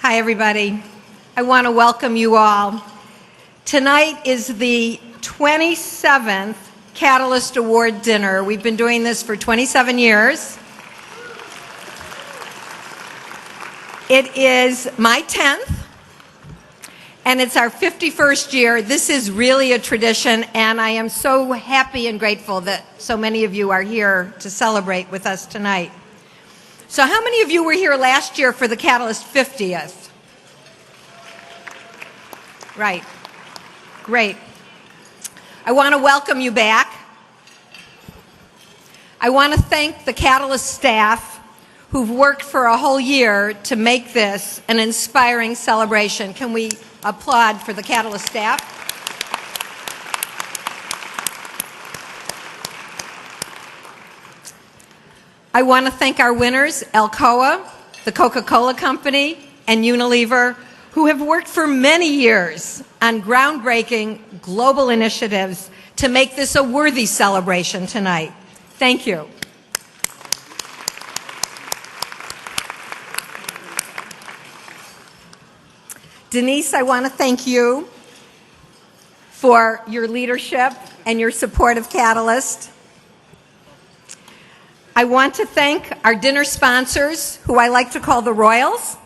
Hi, everybody. I want to welcome you all. Tonight is the 27th Catalyst Award dinner. We've been doing this for 27 years. It is my 10th, and it's our 51st year. This is really a tradition, and I am so happy and grateful that so many of you are here to celebrate with us tonight. So how many of you were here last year for the Catalyst 50th? Right. Great. I want to welcome you back. I want to thank the Catalyst staff who've worked for a whole year to make this an inspiring celebration. Can we applaud for the Catalyst staff? I want to thank our winners, Alcoa, the Coca-Cola Company, and Unilever, who have worked for many years on groundbreaking global initiatives to make this a worthy celebration tonight. Thank you. Denise, I want to thank you for your leadership and your support of Catalyst. I want to thank our dinner sponsors, who I like to call the Royals.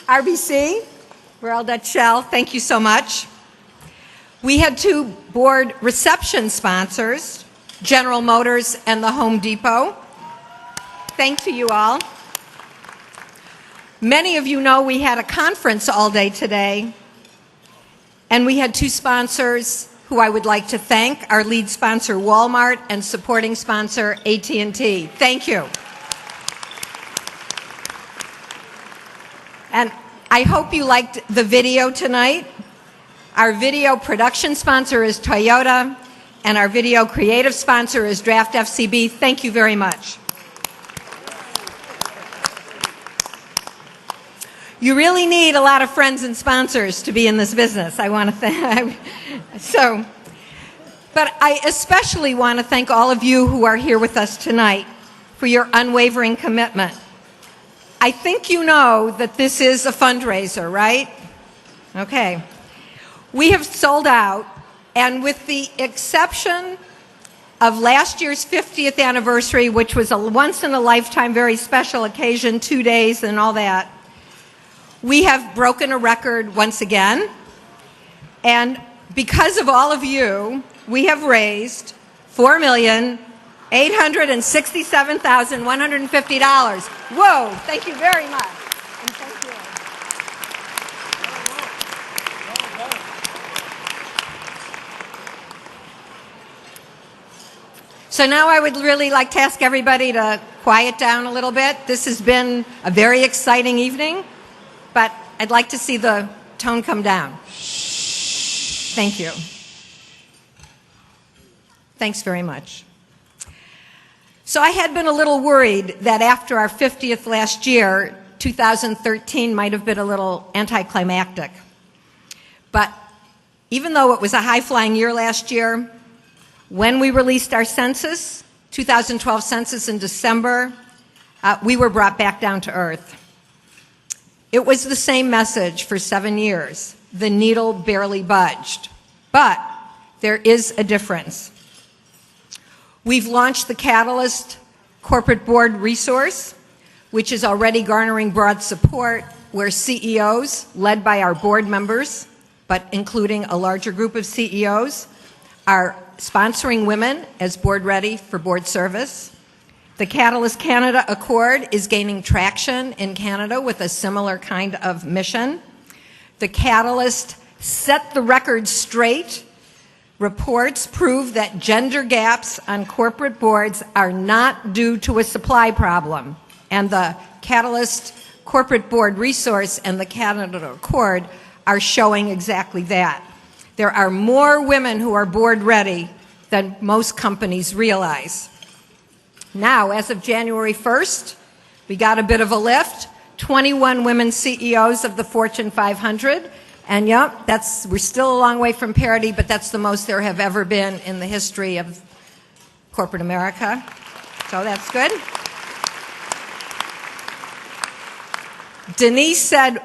RBC, Royal Dutch Shell, thank you so much. We had two board reception sponsors, General Motors and the Home Depot. Thanks to you all. Many of you know we had a conference all day today, and we had two sponsors who I would like to thank, our lead sponsor Walmart and supporting sponsor AT&T. Thank you. And I hope you liked the video tonight. Our video production sponsor is Toyota, and our video creative sponsor is Draft FCB. Thank you very much. You really need a lot of friends and sponsors to be in this business. I want to thank. But I especially want to thank all of you who are here with us tonight for your unwavering commitment. I think you know that this is a fundraiser, right? Okay. We have sold out, and with the exception of last year's 50th anniversary, which was a once-in-a-lifetime, very special occasion, 2 days and all that, we have broken a record once again, and because of all of you, we have raised $4,867,150. Whoa, thank you very much. And thank you. So now I would really like to ask everybody to quiet down a little bit. This has been a very exciting evening, but I'd like to see the tone come down. Thank you. Thanks very much. So I had been a little worried that after our 50th last year, 2013 might have been a little anticlimactic. But even though it was a high-flying year last year, when we released our census, 2012 census in December, we were brought back down to earth. It was the same message for 7 years. The needle barely budged. But there is a difference. We've launched the Catalyst Corporate Board Resource, which is already garnering broad support, where CEOs, led by our board members, but including a larger group of CEOs, are sponsoring women as board ready for board service. The Catalyst Canada Accord is gaining traction in Canada with a similar kind of mission. The Catalyst Set the Record Straight reports prove that gender gaps on corporate boards are not due to a supply problem. And the Catalyst Corporate Board Resource and the Canada Accord are showing exactly that. There are more women who are board ready than most companies realize. Now, as of January 1st, we got a bit of a lift. 21 women CEOs of the Fortune 500. And yeah, we're still a long way from parity, but that's the most there have ever been in the history of corporate America. So that's good. Denise said,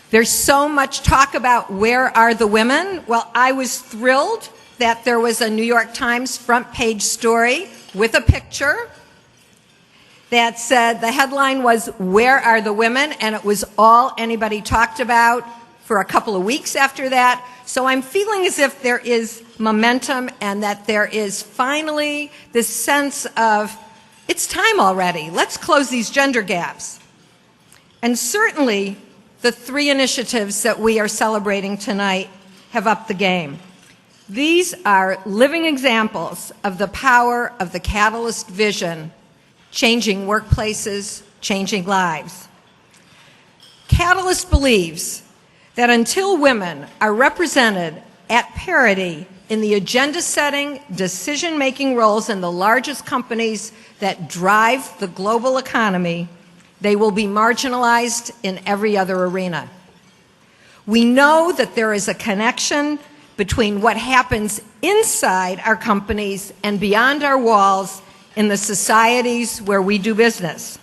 there's so much talk about where are the women. Well, I was thrilled that there was a New York Times front page story with a picture that said, the headline was, "Where are the women?" And it was all anybody talked about for a couple of weeks after that. So I'm feeling as if there is momentum and that there is finally this sense of, it's time already. Let's close these gender gaps. And certainly, the 3 initiatives that we are celebrating tonight have upped the game. These are living examples of the power of the Catalyst vision, changing workplaces, changing lives. Catalyst believes that until women are represented at parity in the agenda-setting, decision-making roles in the largest companies that drive the global economy, they will be marginalized in every other arena. We know that there is a connection between what happens inside our companies and beyond our walls in the societies where we do business.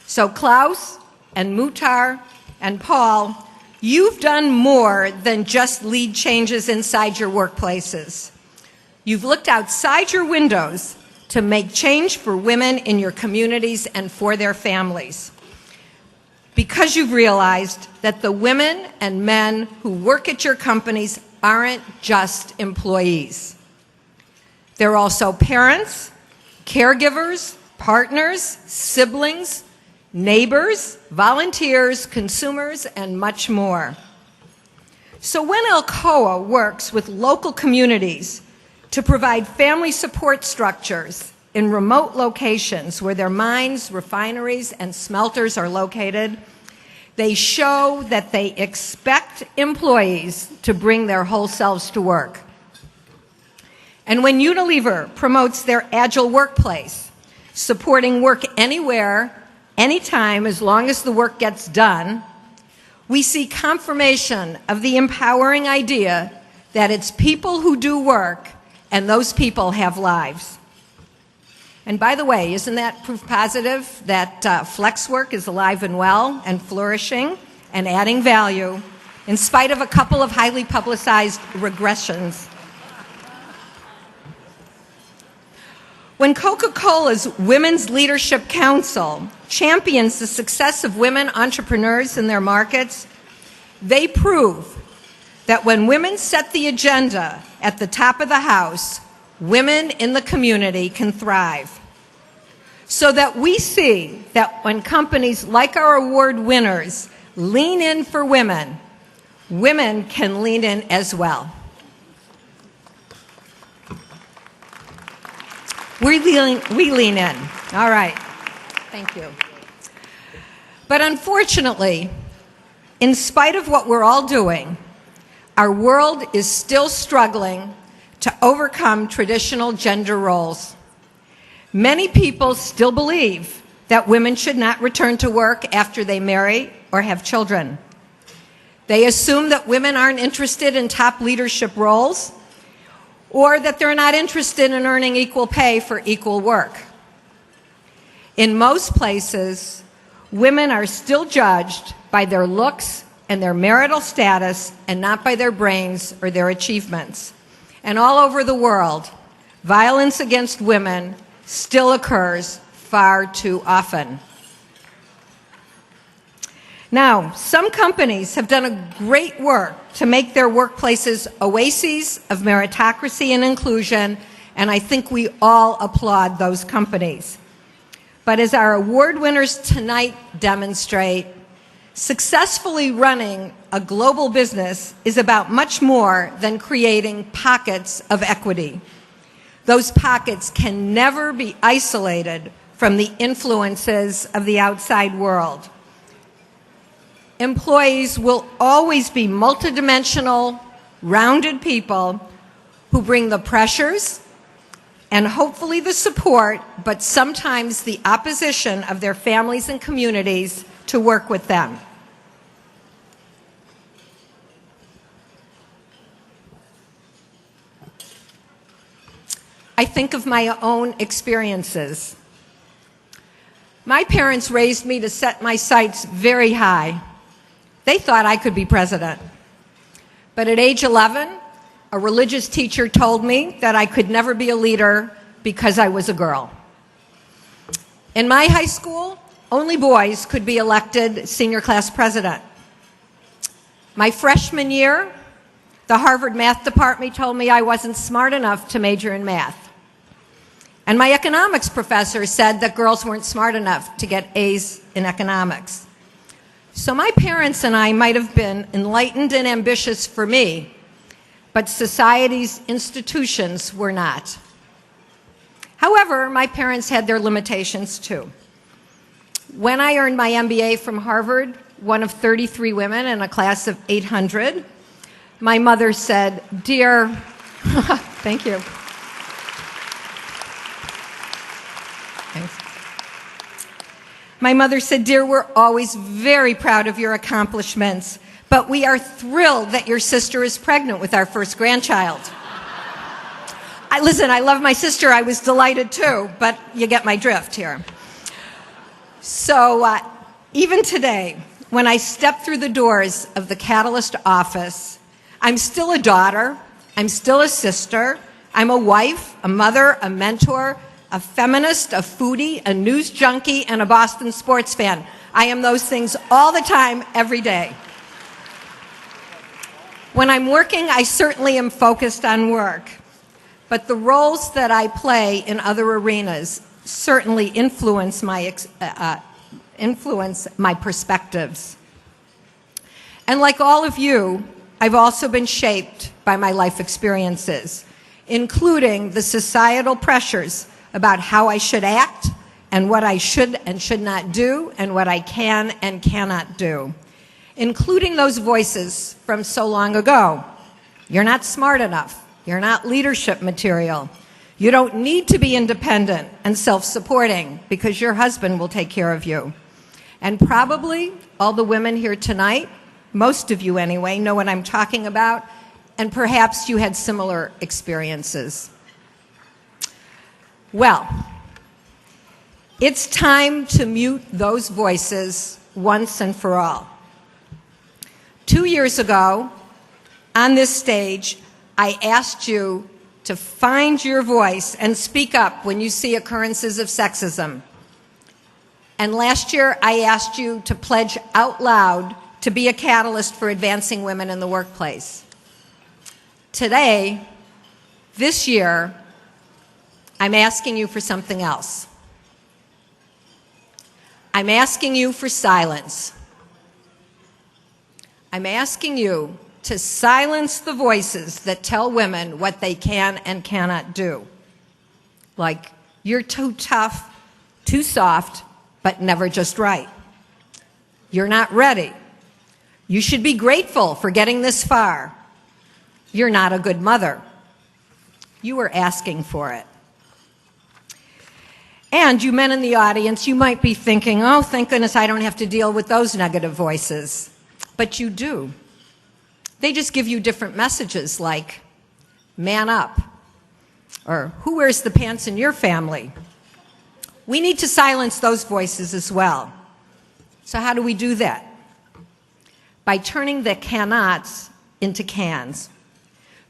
So Klaus and Muhtar and Paul, you've done more than just lead changes inside your workplaces. You've looked outside your windows to make change for women in your communities and for their families. Because you've realized that the women and men who work at your companies aren't just employees. They're also parents, caregivers, partners, siblings, neighbors, volunteers, consumers, and much more. So when Alcoa works with local communities to provide family support structures in remote locations where their mines, refineries, and smelters are located, they show that they expect employees to bring their whole selves to work. And when Unilever promotes their agile workplace, supporting work anywhere, anytime, as long as the work gets done, we see confirmation of the empowering idea that it's people who do work and those people have lives. And by the way, isn't that proof positive that flex work is alive and well and flourishing and adding value in spite of a couple of highly publicized regressions? When Coca-Cola's Women's Leadership Council champions the success of women entrepreneurs in their markets, they prove that when women set the agenda at the top of the house, women in the community can thrive. So that we see that when companies like our award winners lean in for women, women can lean in as well. We lean in. All right. Thank you. But unfortunately, in spite of what we're all doing, our world is still struggling to overcome traditional gender roles. Many people still believe that women should not return to work after they marry or have children. They assume that women aren't interested in top leadership roles, or that they're not interested in earning equal pay for equal work. In most places, women are still judged by their looks and their marital status and not by their brains or their achievements. And all over the world, violence against women still occurs far too often. Now, some companies have done a great work to make their workplaces oases of meritocracy and inclusion, and I think we all applaud those companies. But as our award winners tonight demonstrate, successfully running a global business is about much more than creating pockets of equity. Those pockets can never be isolated from the influences of the outside world. Employees will always be multidimensional, rounded people who bring the pressures and hopefully the support, but sometimes the opposition of their families and communities to work with them. I think of my own experiences. My parents raised me to set my sights very high. They thought I could be president. But at age 11, a religious teacher told me that I could never be a leader because I was a girl. In my high school, only boys could be elected senior class president. My freshman year, the Harvard math department told me I wasn't smart enough to major in math. And my economics professor said that girls weren't smart enough to get A's in economics. So my parents and I might have been enlightened and ambitious for me, but society's institutions were not. However, my parents had their limitations too. When I earned my MBA from Harvard, one of 33 women in a class of 800, my mother said, "Dear," thank you. Thanks. My mother said, "Dear, we're always very proud of your accomplishments, but we are thrilled that your sister is pregnant with our first grandchild." Listen, I love my sister. I was delighted too, but you get my drift here. So even today, when I step through the doors of the Catalyst office, I'm still a daughter, I'm still a sister, I'm a wife, a mother, a mentor, a feminist, a foodie, a news junkie, and a Boston sports fan. I am those things all the time, every day. When I'm working, I certainly am focused on work, but the roles that I play in other arenas certainly influence my perspectives. And like all of you, I've also been shaped by my life experiences, including the societal pressures about how I should act and what I should and should not do and what I can and cannot do, including those voices from so long ago. You're not smart enough. You're not leadership material. You don't need to be independent and self-supporting because your husband will take care of you. And probably all the women here tonight, most of you anyway, know what I'm talking about, and perhaps you had similar experiences. Well, it's time to mute those voices once and for all. 2 years ago, on this stage, I asked you to find your voice and speak up when you see occurrences of sexism. And last year, I asked you to pledge out loud to be a catalyst for advancing women in the workplace. Today, this year, I'm asking you for something else. I'm asking you for silence. I'm asking you to silence the voices that tell women what they can and cannot do. Like, you're too tough, too soft, but never just right. You're not ready. You should be grateful for getting this far. You're not a good mother. You were asking for it. And you men in the audience, you might be thinking, oh, thank goodness I don't have to deal with those negative voices. But you do. They just give you different messages like, man up, or who wears the pants in your family? We need to silence those voices as well. So how do we do that? By turning the cannots into cans.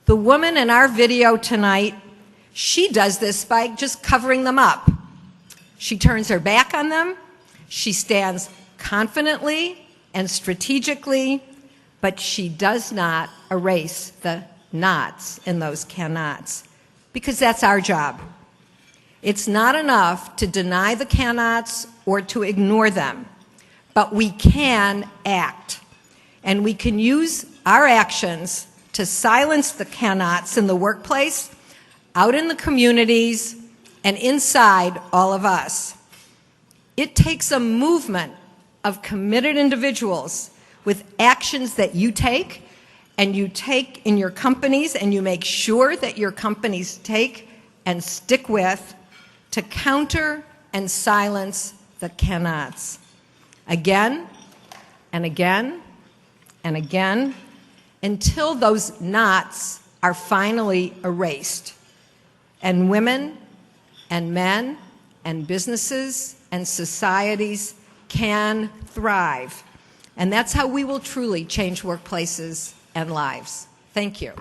The woman in our video tonight, she does this by just covering them up. She turns her back on them. She stands confidently and strategically, but she does not erase the knots in those cannots, because that's our job. It's not enough to deny the cannots or to ignore them, but we can act, and we can use our actions to silence the cannots in the workplace, out in the communities, and inside all of us. It takes a movement of committed individuals with actions that you take, and you take in your companies, and you make sure that your companies take and stick with, to counter and silence the cannots. Again and again and again, until those knots are finally erased, and women and men and businesses and societies can thrive. And that's how we will truly change workplaces and lives. Thank you.